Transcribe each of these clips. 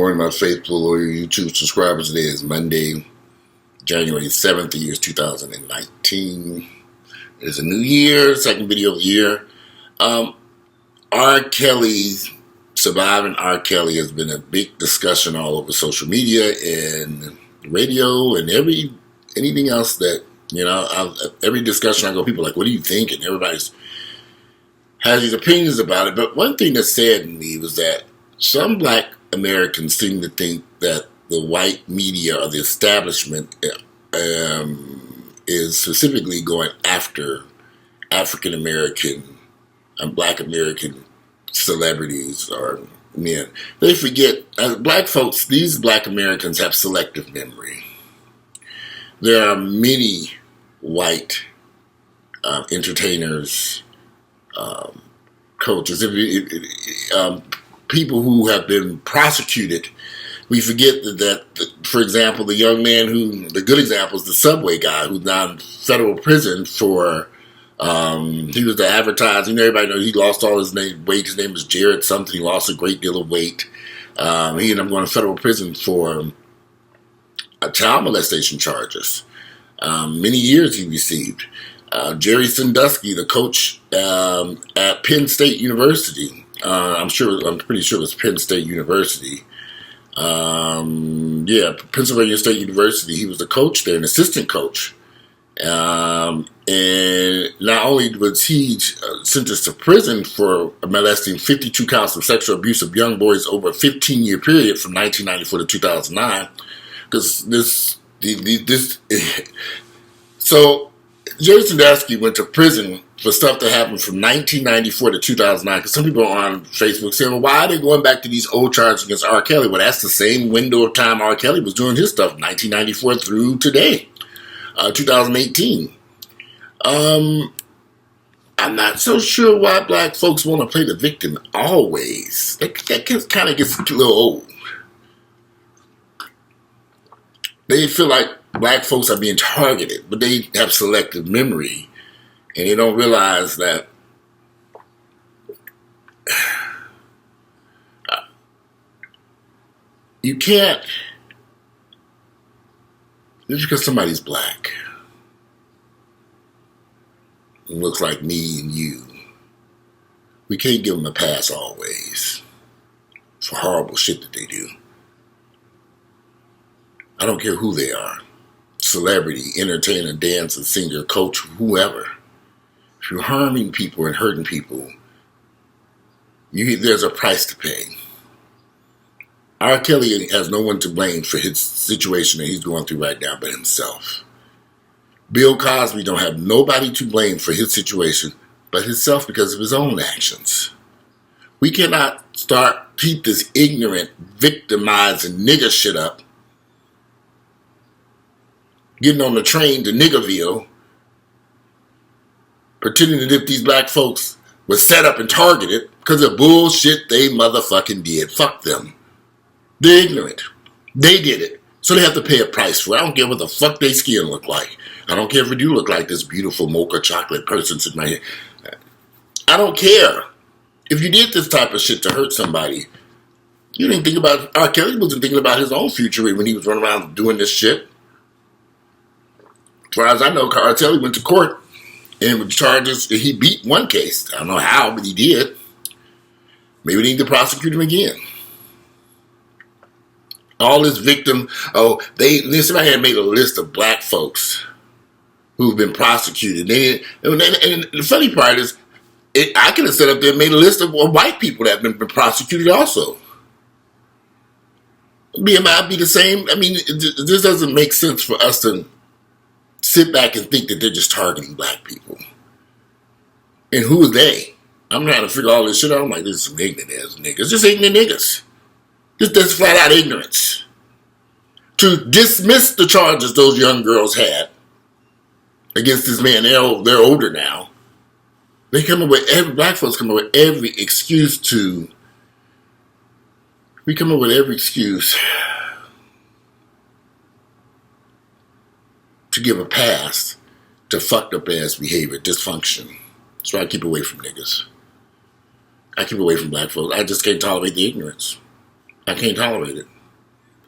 morning, my faithful loyal YouTube subscribers. Today is Monday, January 7th, the year is 2019. It is a new year, second video of the year. R. Kelly, surviving R. Kelly has been a big discussion all over social media and radio and anything else that, every discussion I go, people are like, what do you think? And everybody's has these opinions about it. But one thing that saddened me was that some black Americans seem to think that the white media or the establishment is specifically going after African American and black American celebrities or men. They forget, black folks, these black Americans have selective memory. There are many white entertainers, coaches, people who have been prosecuted. We forget that, for example, the young man the good example is the Subway guy who's now in federal prison for, he was the advertising. Everybody knows he lost all his weight. His name was Jared something. He lost a great deal of weight. He ended up going to federal prison for child molestation charges. Many years he received. Jerry Sandusky, the coach at Penn State University. I'm pretty sure it was Penn State University. Pennsylvania State University. He was the coach there, an assistant coach. And not only was he sentenced to prison for molesting 52 counts of sexual abuse of young boys over a 15-year period from 1994 to 2009, because so Jerry Sandusky went to prison for stuff that happened from 1994 to 2009, because some people on Facebook saying, well, why are they going back to these old charges against R. Kelly? Well, that's the same window of time R. Kelly was doing his stuff, 1994 through today, 2018. I'm not so sure why black folks want to play the victim always. That kind of gets a little old. They feel like black folks are being targeted, but they have selective memory, and they don't realize that you can't, just because somebody's black and looks like me and you, we can't give them a pass always for horrible shit that they do. I don't care who they are. Celebrity, entertainer, dancer, singer, coach, whoever. If you're harming people and hurting people, there's a price to pay. R. Kelly has no one to blame for his situation that he's going through right now but himself. Bill Cosby don't have nobody to blame for his situation but himself because of his own actions. We cannot keep this ignorant, victimizing nigger shit up, getting on the train to Niggerville, pretending that if these black folks were set up and targeted because of bullshit they motherfucking did. Fuck them. They're ignorant. They did it. So they have to pay a price for it. I don't care what the fuck their skin look like. I don't care if it do look like this beautiful mocha chocolate person sitting right here. I don't care. If you did this type of shit to hurt somebody, you didn't think about, R. Kelly wasn't thinking about his own future when he was running around doing this shit. As far as I know, R. Kelly went to court and with charges, he beat one case. I don't know how, but he did. Maybe they need to prosecute him again. All this victim, somebody had made a list of black folks who've been prosecuted. And the funny part is, I could have set up there and made a list of white people that have been prosecuted also. Might be the same. I mean, this doesn't make sense for us to sit back and think that they're just targeting black people. And who are they? I'm trying to figure all this shit out. I'm like, this is some ignorant ass niggas. Just ignorant niggas. Just flat out ignorance. To dismiss the charges those young girls had against this man, they're older now. Black folks come up with every excuse to give a pass to fucked up ass behavior, dysfunction. That's why I keep away from niggas. I keep away from black folks. I just can't tolerate the ignorance. I can't tolerate it.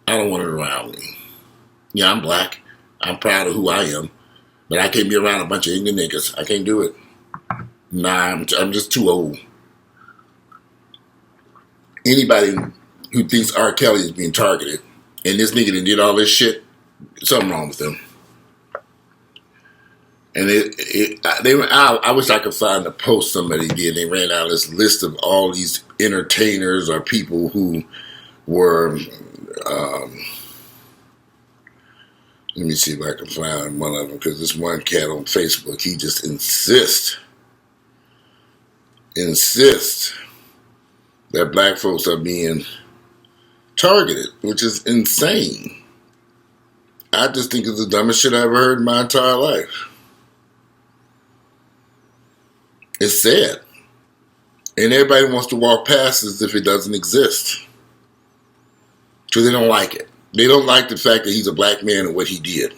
I don't want it around me. Yeah, I'm black. I'm proud of who I am. But I can't be around a bunch of ignorant niggas. I can't do it. Nah, I'm just too old. Anybody who thinks R. Kelly is being targeted, and this nigga that did all this shit, something wrong with them. And I wish I could find a post somebody did. They ran out this list of all these entertainers or people who were. Let me see if I can find one of them, because this one cat on Facebook, he just insists that black folks are being targeted, which is insane. I just think it's the dumbest shit I've ever heard in my entire life. It's sad. And everybody wants to walk past as if it doesn't exist. Because they don't like it. They don't like the fact that he's a black man and what he did.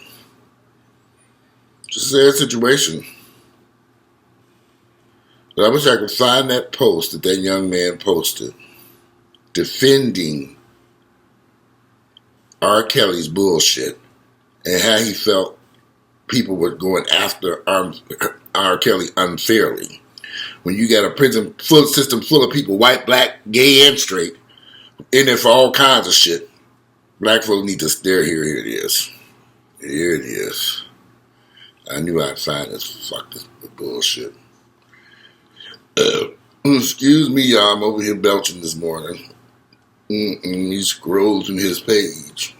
It's a sad situation. But I wish I could find that post that young man posted defending R. Kelly's bullshit and how he felt people were going after R. Kelly unfairly. When you got a prison system full of people, white, black, gay, and straight, in there for all kinds of shit. Black folks need to stare. Here it is. Here it is. I knew I'd find this bullshit. Excuse me, y'all. I'm over here belching this morning. He scrolls in his page.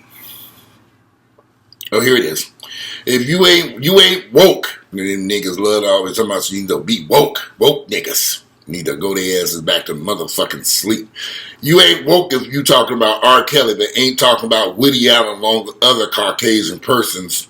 Oh, here it is. If you ain't woke, them niggas love to always talking about you need to be woke niggas. Need to go their asses back to motherfucking sleep. You ain't woke if you talking about R. Kelly, but ain't talking about Woody Allen along with other Caucasian persons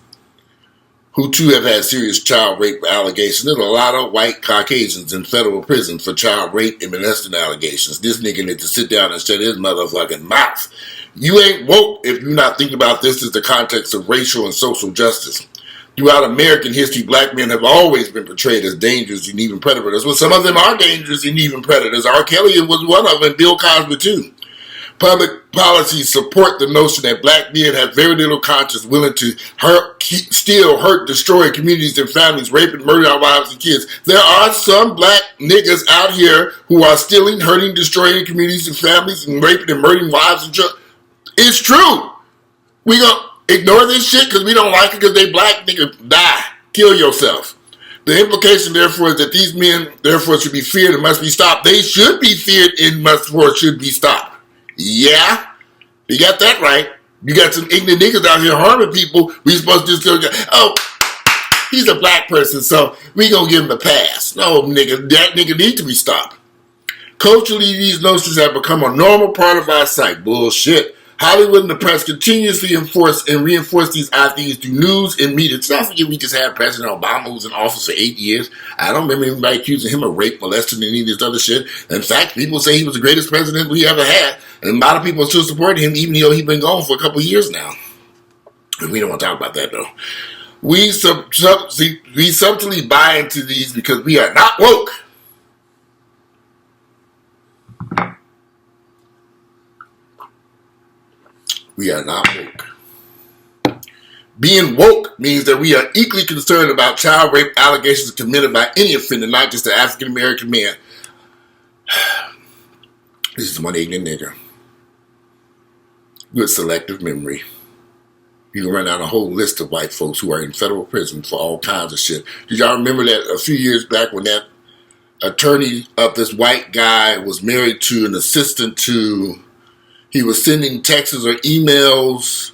who too have had serious child rape allegations. There's a lot of white Caucasians in federal prison for child rape and molesting allegations. This nigga need to sit down and shut his motherfucking mouth. You ain't woke if you're not thinking about this as the context of racial and social justice. Throughout American history, black men have always been portrayed as dangerous and even predators. Well, some of them are dangerous and even predators. R. Kelly was one of them, and Bill Cosby too. Public policies support the notion that black men have very little conscience, willing to steal, hurt, destroy communities and families, rape and murder our wives and kids. There are some black niggas out here who are stealing, hurting, destroying communities and families, and raping and murdering wives and children. It's true. We gonna ignore this shit because we don't like it because they black, nigga, die. Kill yourself. The implication, therefore, is that these men, therefore, should be feared and must be stopped. They should be feared and should be stopped. Yeah, you got that right. You got some ignorant niggas out here harming people. We supposed to just go, oh, he's a black person, so we gonna give him a pass. No, nigga, that nigga needs to be stopped. Culturally, these notions have become a normal part of our psyche. Bullshit. Hollywood and the press continuously enforce and reinforce these ideas through news and media. Let's not forget we just had President Obama who was in office for 8 years. I don't remember anybody accusing him of rape, molesting, and any of this other shit. In fact, people say he was the greatest president we ever had. And a lot of people are still supporting him, even though he's been gone for a couple of years now. And we don't want to talk about that, though. We subtly buy into these because we are not woke. We are not woke. Being woke means that we are equally concerned about child rape allegations committed by any offender, not just an African American man. This is one ignorant nigga with selective memory. You can run down a whole list of white folks who are in federal prison for all kinds of shit. Did y'all remember that a few years back when that attorney of this white guy was married to an assistant to... He was sending texts or emails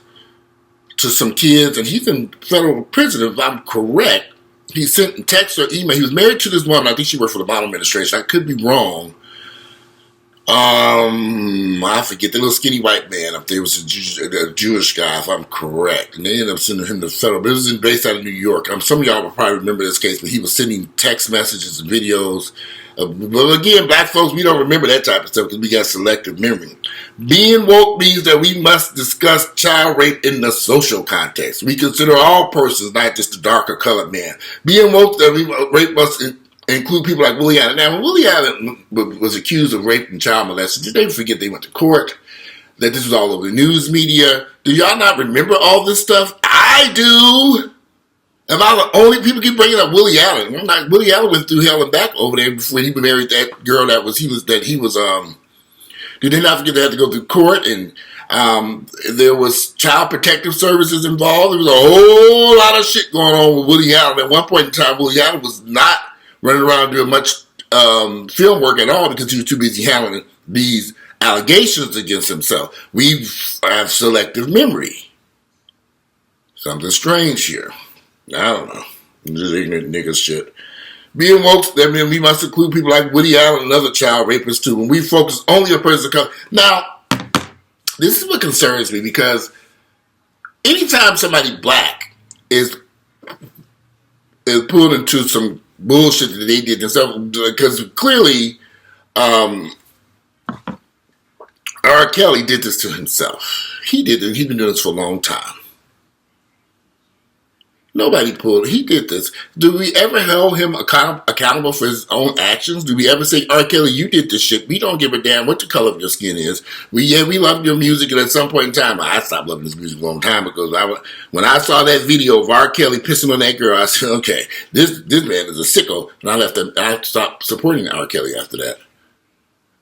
to some kids, and he's in federal prison, if I'm correct. He sent texts or email. He was married to this woman. I think she worked for the Obama administration. I could be wrong. I forget. The little skinny white man up there was a Jewish guy, if I'm correct. And they ended up sending him to federal. But it was based out of New York. Some of y'all will probably remember this case, but he was sending text messages and videos. But again, black folks, we don't remember that type of stuff because we got selective memory. Being woke means that we must discuss child rape in the social context. We consider all persons, not just the darker colored man. Being woke that rape must include people like Willie Allen. Now, when Willie Allen was accused of rape and child molestation, did they forget they went to court? that this was all over the news media. Do y'all not remember all this stuff? I do. Am I the only people keep bringing up Willie Allen? I'm not. Willie Allen went through hell and back over there before he married that girl Did they not forget they had to go through court and there was child protective services involved. There was a whole lot of shit going on with Willie Allen. At one point in time, Willie Allen was not running around doing much film work at all because he was too busy handling these allegations against himself. We have selective memory. Something strange here. I don't know. Just ignorant niggas shit. Being woke, that means we must include people like Woody Allen and other child rapists too. When we focus only on persons of color. Now, this is what concerns me because anytime somebody black is pulled into some bullshit that they did themselves, because clearly R. Kelly did this to himself. He did it. He's been doing this for a long time. Nobody pulled. He did this. Do we ever hold him accountable for his own actions? Do we ever say, R. Kelly, you did this shit. We don't give a damn what the color of your skin is. We love your music, and at some point in time, I stopped loving his music a long time ago. When I saw that video of R. Kelly pissing on that girl, I said, okay, this man is a sicko, and I stopped supporting R. Kelly after that.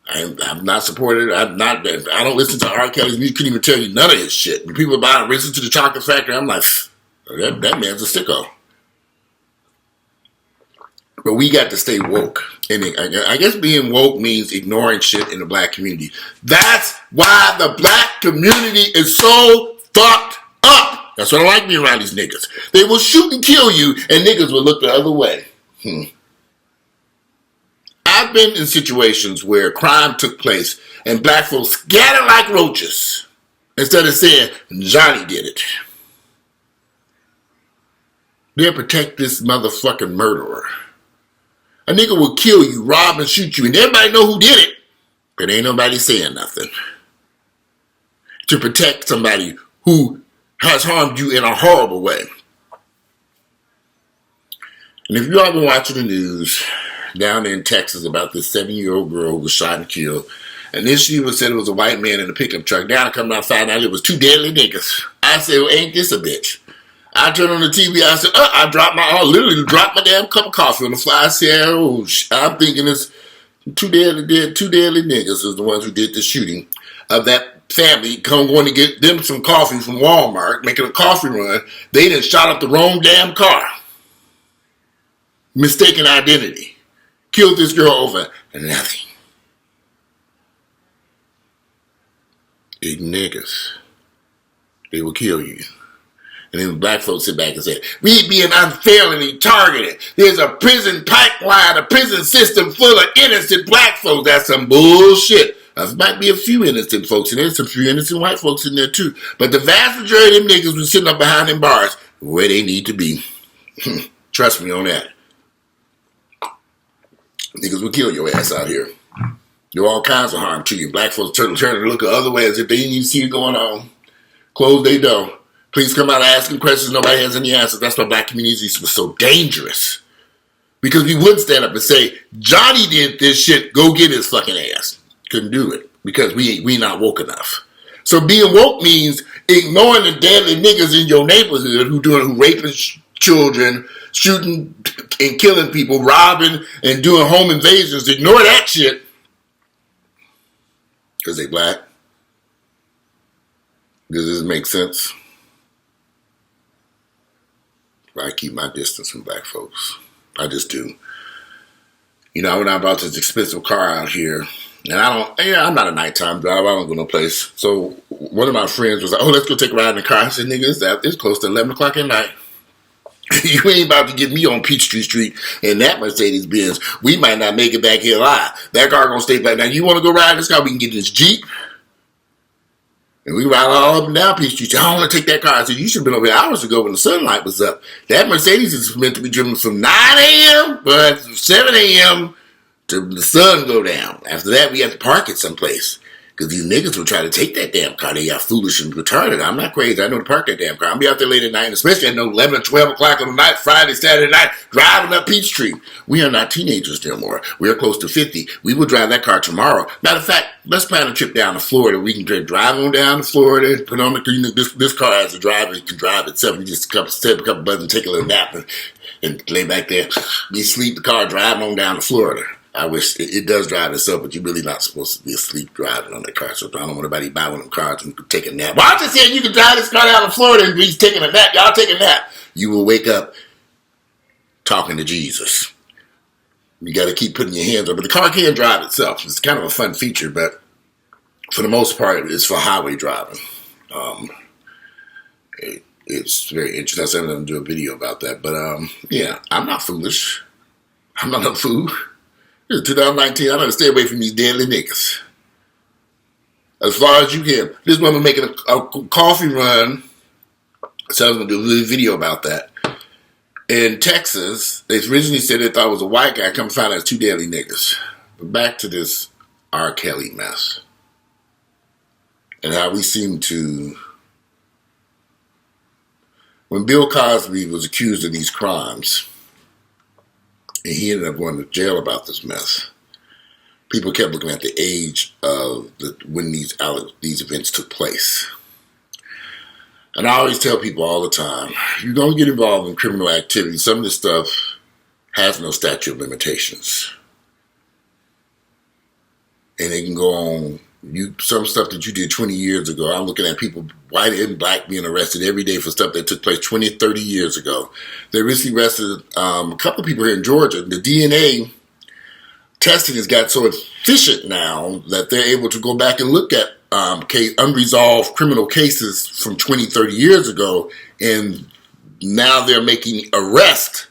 I'm not supported. I don't listen to R. Kelly's music. Couldn't even tell you none of his shit. When people buy and listen to the Chocolate Factory, I'm like, that man's a sicko. But we got to stay woke. And I guess being woke means ignoring shit in the black community. That's why the black community is so fucked up. That's why I don't like being around these niggas. They will shoot and kill you, and niggas will look the other way. I've been in situations where crime took place, and black folks scattered like roaches instead of saying, Johnny did it. They'll protect this motherfucking murderer. A nigga will kill you, rob and shoot you, and everybody know who did it, but ain't nobody saying nothing. To protect somebody who has harmed you in a horrible way. And if you all been watching the news down in Texas about this 7-year-old girl who was shot and killed, initially it said it was a white man in a pickup truck. Now I come outside and it was 2 deadly niggas. I said, well, ain't this a bitch? I turned on the TV, I said, I literally dropped my damn cup of coffee on the fly. I said, I'm thinking it's two deadly niggas is the ones who did the shooting of that family going to get them some coffee from Walmart, making a coffee run. They done shot up the wrong damn car. Mistaken identity. Killed this girl over nothing. Big niggas. They will kill you. And then black folks sit back and say, we being unfairly targeted. There's a prison pipeline, a prison system full of innocent black folks. That's some bullshit. There might be a few innocent folks in there, some few innocent white folks in there too. But the vast majority of them niggas was sitting up behind them bars where they need to be. Trust me on that. Niggas will kill your ass out here. Do all kinds of harm to you. Black folks turn and look the other way as if they didn't even see it going on. Close their door. Please come out asking questions. Nobody has any answers. That's why black communities was so dangerous. Because we wouldn't stand up and say, Johnny did this shit, go get his fucking ass. Couldn't do it. Because we not woke enough. So being woke means ignoring the deadly niggas in your neighborhood who raping children, shooting and killing people, robbing and doing home invasions. Ignore that shit. Because they black. Does this make sense? I keep my distance from black folks. I just do. You know, when I bought this expensive car out here, and I'm not a nighttime driver. I don't go no place. So one of my friends was like, let's go take a ride in the car. I said, nigga, it's close to 11 o'clock at night. You ain't about to get me on Peachtree Street in that Mercedes Benz. We might not make it back here alive. That car gonna stay back. Now, you want to go ride in this car? We can get in this Jeep. And we ride all up and down Peachtree Street. I don't want to take that car. I said, you should have been over here hours ago when the sunlight was up. That Mercedes is meant to be driven from 9 a.m. but 7 a.m. to the sun go down. After that, we have to park it someplace. Because these niggas will try to take that damn car. They got foolish and retarded. I'm not crazy. I know to park that damn car. I'll be out there late at night, especially at 11 or 12 o'clock on the night, Friday, Saturday night, driving up Peachtree. We are not teenagers anymore. We are close to 50. We will drive that car tomorrow. Matter of fact, let's plan a trip down to Florida. We can drive on down to Florida, put on this car has a driver. It can drive itself. You just step a couple buttons, take a little nap, and lay back there. You sleep the car, drive on down to Florida. I wish it does drive itself, but you're really not supposed to be asleep driving on that car. So I don't want anybody to buy one of them cars and take a nap. Well, I'm just saying you can drive this car down to Florida and he's taking a nap. Y'all take a nap. You will wake up talking to Jesus. You got to keep putting your hands on it. But the car can drive itself. It's kind of a fun feature, but for the most part, it's for highway driving. It's very interesting. I said I'm going to do a video about that. But yeah, I'm not foolish. I'm not a fool. It's 2019. I'm going to stay away from these deadly niggas. As far as you can. This woman making a coffee run. So I was going to do a video about that. In Texas, they originally said they thought it was a white guy. Come find out it's two deadly niggas. But back to this R. Kelly mess. And how we seem to... When Bill Cosby was accused of these crimes... and he ended up going to jail about this mess. People kept looking at the age of when these events took place. And I always tell people all the time, you don't get involved in criminal activity. Some of this stuff has no statute of limitations. And it can go on. Some stuff that you did 20 years ago, I'm looking at people, white and black, being arrested every day for stuff that took place 20, 30 years ago. They recently arrested a couple of people here in Georgia. The DNA testing has got so efficient now that they're able to go back and look at unresolved criminal cases from 20, 30 years ago, and now they're making arrests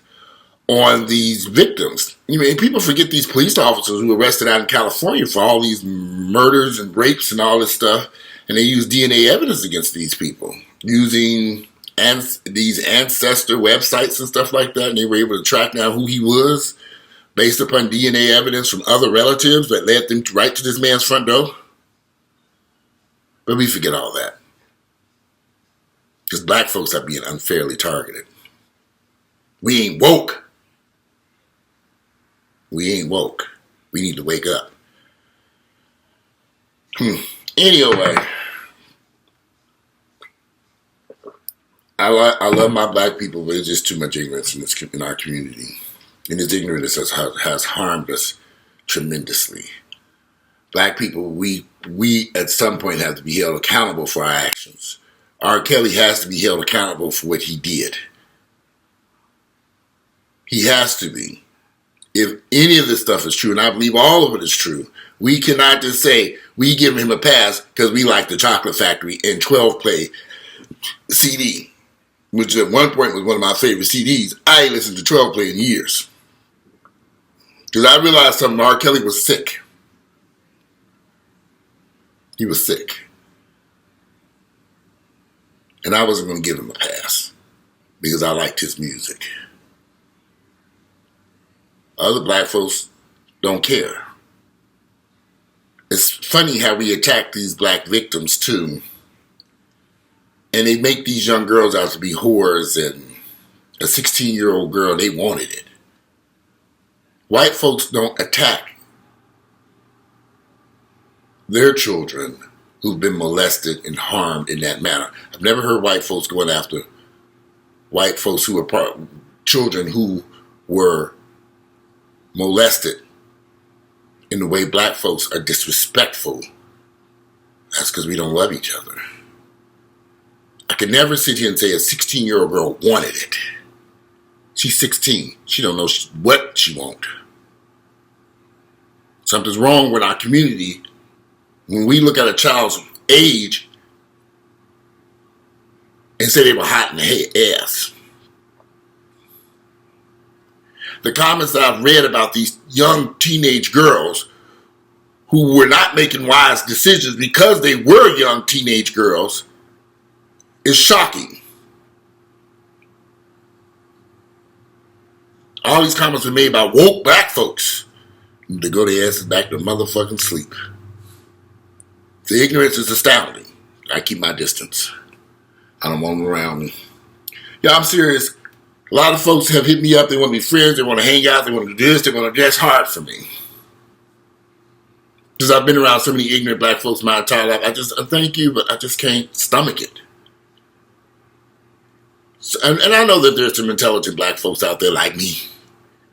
on these victims. You mean, people forget these police officers who were arrested out in California for all these murders and rapes and all this stuff, and they use DNA evidence against these people using these ancestor websites and stuff like that, and they were able to track down who he was based upon DNA evidence from other relatives that led them right to this man's front door. But we forget all that. Because black folks are being unfairly targeted. We ain't woke. We ain't woke. We need to wake up. Anyway, I love my black people, but it's just too much ignorance in our community. And this ignorance has harmed us tremendously. Black people, we at some point have to be held accountable for our actions. R. Kelly has to be held accountable for what he did. He has to be. If any of this stuff is true, and I believe all of it is true, we cannot just say we give him a pass because we like the Chocolate Factory and 12 Play CD, which at one point was one of my favorite CDs. I ain't listened to 12 Play in years. Because I realized something, R. Kelly was sick. He was sick. And I wasn't going to give him a pass because I liked his music. Other black folks don't care. It's funny how we attack these black victims too. And they make these young girls out to be whores, and a 16-year-old girl, they wanted it. White folks don't attack their children who've been molested and harmed in that manner. I've never heard white folks going after white folks who were children who were molested in the way black folks are disrespectful. That's because we don't love each other. I can never sit here and say a 16-year-old girl wanted it. She's 16. She don't know what she wants. Something's wrong with our community when we look at a child's age and say they were hot in the ass. The comments that I've read about these young teenage girls who were not making wise decisions because they were young teenage girls is shocking. All these comments were made by woke black folks. They go their asses back to motherfucking sleep. The ignorance is astounding. I keep my distance. I don't want them around me. Yeah, I'm serious. A lot of folks have hit me up. They want to be friends. They want to hang out. They want to do this. They want to. That's hard for me. Because I've been around so many ignorant black folks my entire life. I thank you, but I just can't stomach it. So, and I know that there's some intelligent black folks out there like me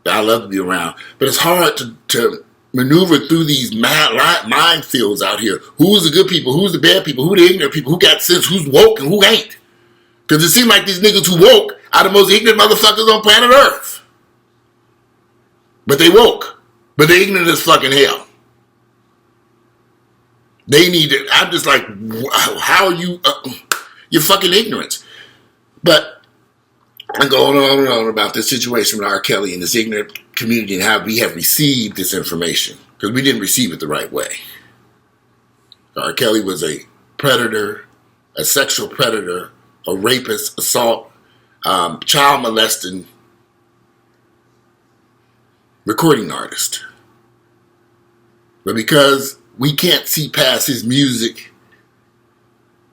that I love to be around. But it's hard to maneuver through these minefields out here. Who's the good people? Who's the bad people? Who the ignorant people? Who got sense? Who's woke and who ain't? Because it seems like these niggas who woke are the most ignorant motherfuckers on planet Earth. But they woke. But they ignorant as fucking hell. They need it. I'm just like, how are you? You're fucking ignorant. But I'm going on and on about this situation with R. Kelly and this ignorant community and how we have received this information. Because we didn't receive it the right way. R. Kelly was a predator, a sexual predator, a rapist, assault, child molesting recording artist. But because we can't see past his music,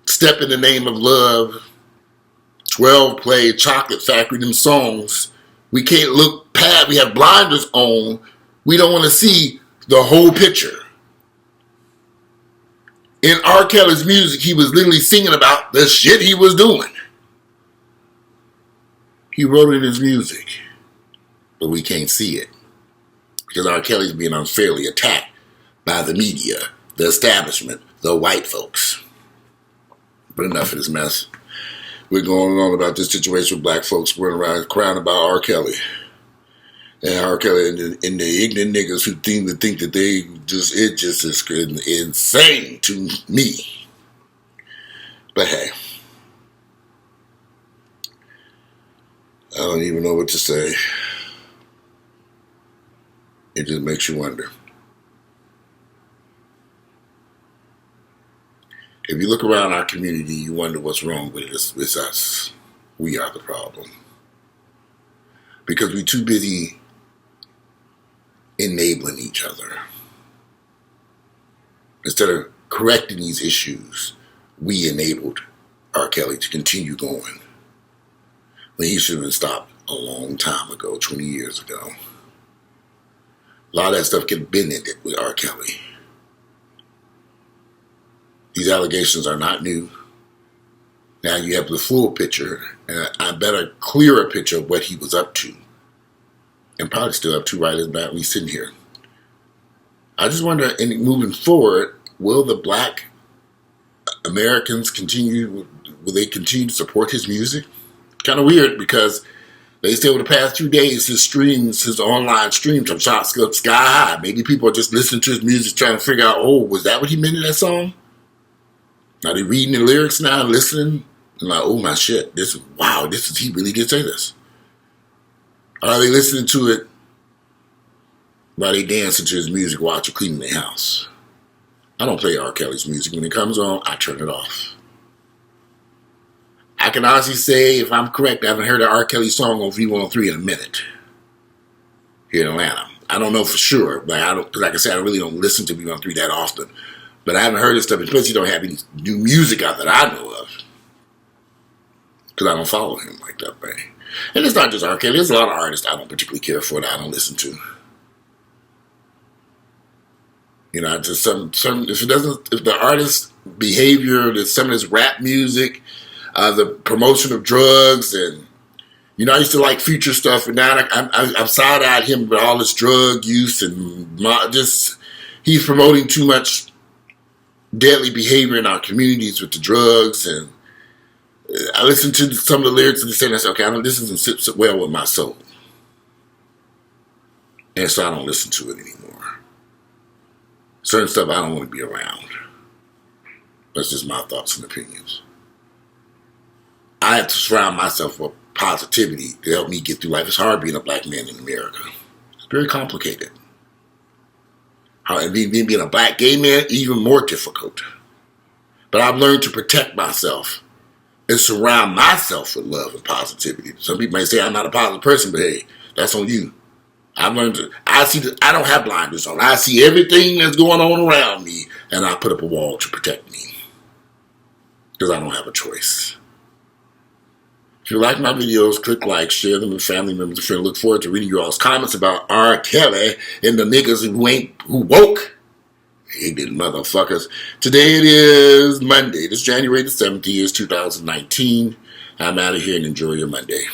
Step in the Name of Love, 12 Play, Chocolate Factory, them songs, we can't look past, we have blinders on, we don't want to see the whole picture. In R. Kelly's music, he was literally singing about the shit he was doing. He wrote it in his music, but we can't see it because R. Kelly's being unfairly attacked by the media, the establishment, the white folks. But enough of this mess. We're going on about this situation with black folks running around crying about R. Kelly. And R. Kelly and the ignorant niggas who think that they just, it just is insane to me. But hey, I don't even know what to say. It just makes you wonder. If you look around our community, you wonder what's wrong with it. It's us. We are the problem. Because we're too busy enabling each other. Instead of correcting these issues, we enabled R. Kelly to continue going when he should have been stopped a long time ago, 20 years ago. A lot of that stuff could have been ended with R. Kelly. These allegations are not new. Now you have the full picture, and I better clearer picture of what he was up to. And probably still up to right as bad we sitting here. I just wonder, in moving forward, will the black Americans will they continue to support his music? Kind of weird because they say over the past 2 days his online streams have shot sky high. Maybe people are just listening to his music trying to figure out, oh, was that what he meant in that song? Are they reading the lyrics now and listening? And like, oh my shit, he really did say this. Are they listening to it while they dancing to his music while they're cleaning their house? I don't play R. Kelly's music. When it comes on, I turn it off. I can honestly say, if I'm correct, I haven't heard an R. Kelly song on V103 in a minute here in Atlanta. I don't know for sure, but because like I said, I really don't listen to V103 that often. But I haven't heard this stuff, and plus he don't have any new music out that I know of. Because I don't follow him like that way. And it's not just R. Kelly. There's a lot of artists I don't particularly care for that I don't listen to. You know, just if the artist's behavior, some of his rap music, the promotion of drugs, and you know, I used to like Future stuff, and now I've side-eyed him with all his drug use and he's promoting too much deadly behavior in our communities with the drugs, and I listened to some of the lyrics and I said, okay, this doesn't sit well with my soul. And so I don't listen to it anymore. Certain stuff I don't want to be around. That's just my thoughts and opinions. I have to surround myself with positivity to help me get through life. It's hard being a black man in America. It's very complicated. And being a black gay man, even more difficult. But I've learned to protect myself and surround myself with love and positivity. Some people may say I'm not a positive person, but hey, that's on you. I've learned I don't have blinders on. I see everything that's going on around me. and I put up a wall to protect me. Because I don't have a choice. If you like my videos, click like, share them with family members and friends. Look forward to reading your all's comments about R. Kelly and the niggas who woke. Hated motherfuckers. Today it is Monday. This is January the 7th, year 2019. I'm out of here and enjoy your Monday.